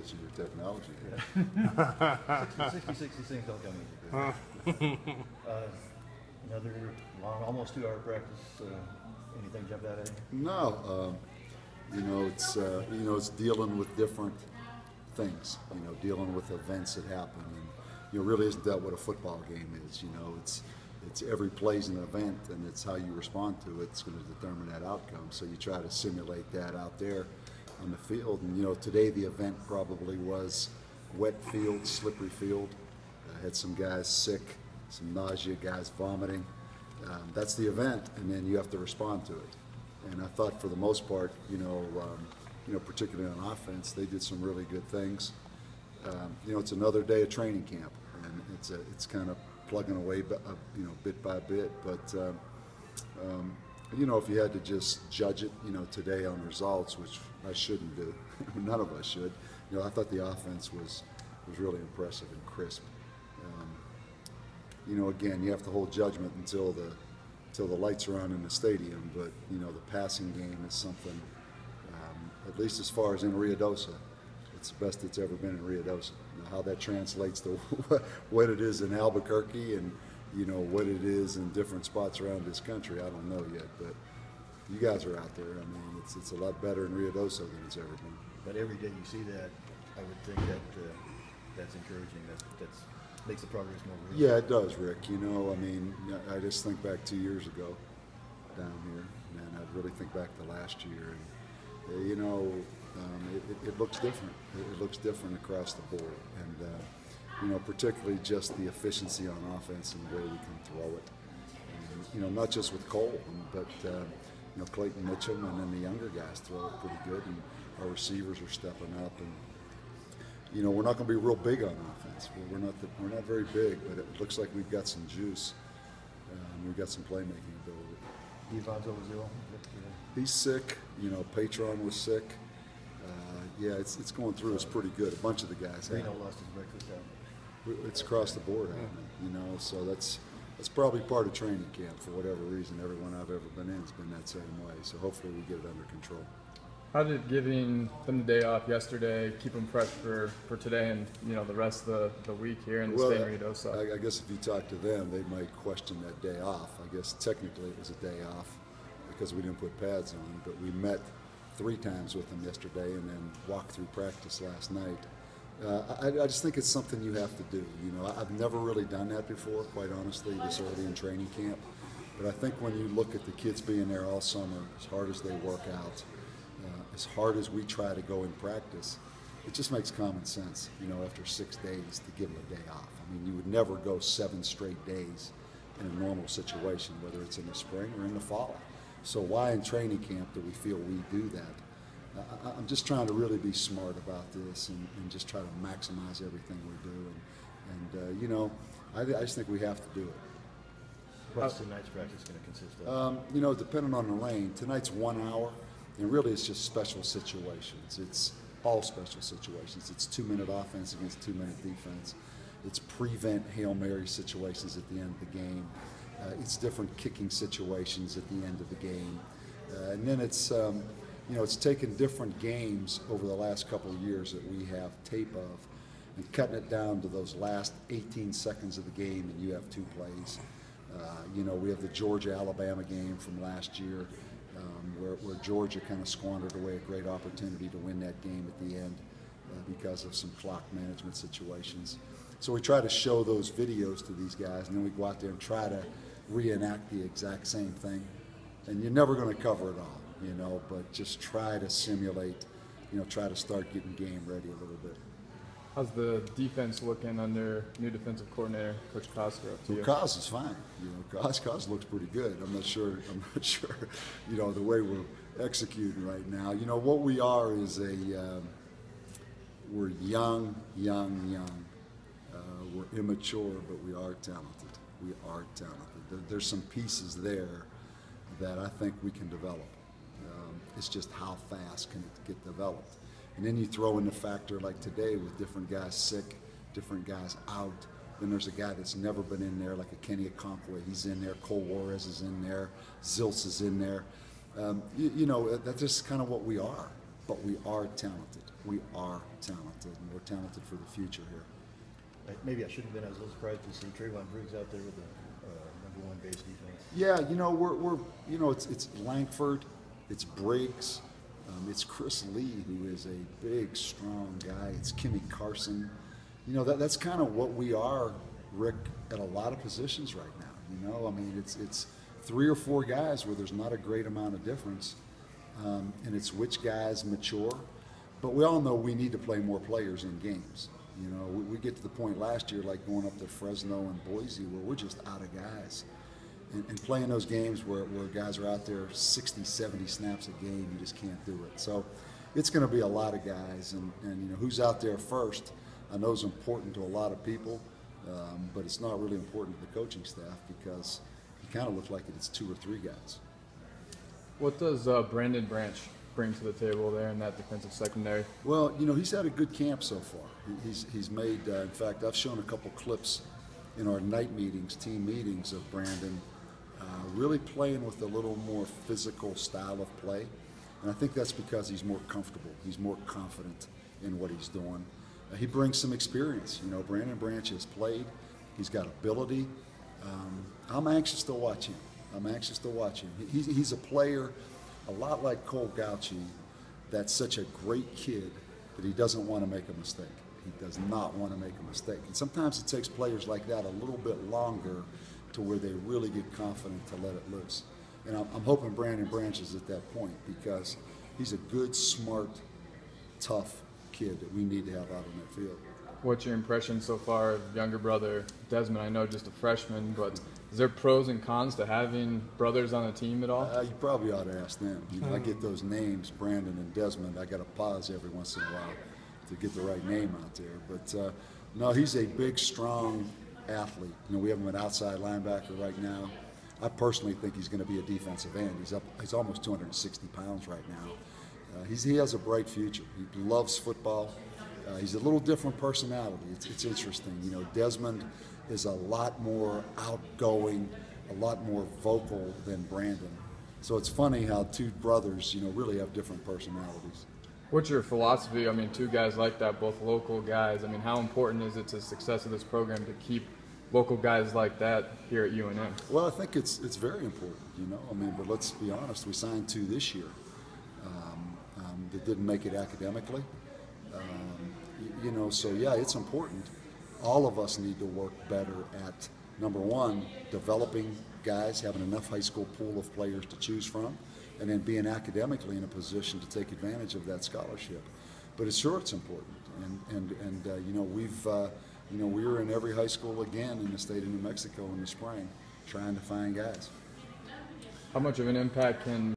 technology or technology. Yeah. 60 things don't come easy. Another long, almost 2-hour practice. Anything jump out at you? No, it's dealing with different things. Dealing with events that happen, and really isn't that what a football game is? It's every play's an event, and it's how you respond to it. It's going to determine that outcome. So you try to simulate that out there on the field. And today the event probably was wet field, slippery field. Had some guys sick, some nausea, guys vomiting. That's the event, and then you have to respond to it. And I thought for the most part, particularly on offense, they did some really good things. It's another day of training camp, and it's kind of plugging away, bit by bit. But if you had to just judge it, today on results, which I shouldn't do, none of us should. I thought the offense was really impressive and crisp. Again, you have to hold judgment until the lights are on in the stadium. But the passing game is something, at least as far as in Ruidoso, it's the best it's ever been in Ruidoso. How that translates to what it is in Albuquerque and what it is in different spots around this country, I don't know yet. But you guys are out there. I mean, it's a lot better in Ruidoso than it's ever been. But every day you see that, I would think that that's encouraging. That's makes the progress more real. Yeah, it does, Rick. I just think back 2 years ago down here, and I really think back to last year. And, it looks different. It looks different across the board. And, particularly just the efficiency on offense and the way we can throw it. And, not just with Cole, but, Clayton Mitchell and then the younger guys throw it pretty good. And our receivers are stepping up. And, we're not going to be real big on offense. We're not very big, but it looks like we've got some juice. We've got some playmaking ability. Devontae was ill. He's sick. Patron was sick. It's going through us pretty good. A bunch of the guys have. Reno lost his breakfast out. It's across the board, so that's probably part of training camp for whatever reason. Everyone I've ever been in has been that same way. So hopefully we get it under control. How did giving them the day off yesterday keep them fresh for today and the rest of the week here in the state of Ruidoso? I guess if you talk to them, they might question that day off. I guess technically it was a day off because we didn't put pads on, but we met 3 times with them yesterday and then walked through practice last night. I just think it's something you have to do. I've never really done that before, quite honestly, this early in training camp. But I think when you look at the kids being there all summer, as hard as they work out, as hard as we try to go in practice, it just makes common sense, after 6 days to give them a day off. I mean, you would never go 7 straight days in a normal situation, whether it's in the spring or in the fall. So why in training camp do we feel we do that? I'm just trying to really be smart about this and just try to maximize everything we do. And I just think we have to do it. What's tonight's practice going to consist of? Depending on the lane, tonight's 1 hour, and really it's just special situations. It's all special situations. It's 2-minute offense against 2-minute defense. It's prevent Hail Mary situations at the end of the game. It's different kicking situations at the end of the game. And then it's taken different games over the last couple of years that we have tape of and cutting it down to those last 18 seconds of the game, and you have 2 plays. We have the Georgia-Alabama game from last year where Georgia kind of squandered away a great opportunity to win that game at the end because of some clock management situations. So we try to show those videos to these guys, and then we go out there and try to reenact the exact same thing. And you're never going to cover it all, but just try to simulate, try to start getting game ready a little bit. How's the defense looking under new defensive coordinator, Coach Costco? Cos is fine. Cos looks pretty good. I'm not sure. The way we're executing right now. What we are is we're young. We're immature, but we are talented. We are talented. There's some pieces there that I think we can develop. It's just how fast can it get developed. And then you throw in the factor like today with different guys sick, different guys out. Then there's a guy that's never been in there, like a Kenny Okonkwo. He's in there. Cole Juarez is in there. Zilts is in there. That's just kind of what we are. but we are talented. We are talented, and we're talented for the future here. Maybe I shouldn't have been. I was a little surprised to see Trayvon Briggs out there with the #1 base defense. Yeah, we're it's Langford, it's Briggs, it's Chris Lee, who is a big, strong guy. It's Kimmy Carson. That's kind of what we are, Rick, at a lot of positions right now. I mean, it's 3 or 4 guys where there's not a great amount of difference, and it's which guys mature. But we all know we need to play more players in games. We get to the point last year, like going up to Fresno and Boise, where we're just out of guys. And playing those games where guys are out there 60, 70 snaps a game, you just can't do it. So it's going to be a lot of guys. And who's out there first, I know is important to a lot of people, but it's not really important to the coaching staff because you kind of look like it's 2 or 3 guys. What does Brandon Branch bring to the table there in that defensive secondary? Well, he's had a good camp so far. He's made, in fact, I've shown a couple clips in our night meetings, team meetings of Brandon really playing with a little more physical style of play. And I think that's because he's more comfortable. He's more confident in what he's doing. He brings some experience. Brandon Branch has played. He's got ability. I'm anxious to watch him. He's a player a lot like Cole Gauchi, that's such a great kid that he doesn't want to make a mistake. He does not want to make a mistake. And sometimes it takes players like that a little bit longer to where they really get confident to let it loose. And I'm hoping Brandon Branch is at that point because he's a good, smart, tough kid that we need to have out on that field. What's your impression so far of younger brother Desmond? I know just a freshman, but is there pros and cons to having brothers on the team at all? You probably ought to ask them. I get those names, Brandon and Desmond. I got to pause every once in a while to get the right name out there. But no, he's a big, strong athlete. We have him an outside linebacker right now. I personally think he's going to be a defensive end. He's almost 260 pounds right now. He has a bright future. He loves football. He's a little different personality. It's interesting. Desmond is a lot more outgoing, a lot more vocal than Brandon. So it's funny how two brothers, really have different personalities. What's your philosophy? I mean, 2 guys like that, both local guys. I mean, how important is it to the success of this program to keep local guys like that here at UNM? Well, I think it's very important, but let's be honest. We signed 2 this year that didn't make it academically. So yeah, it's important. All of us need to work better at, number one, developing guys, having enough high school pool of players to choose from, and then being academically in a position to take advantage of that scholarship. But it's important. We were in every high school again in the state of New Mexico in the spring trying to find guys. How much of an impact can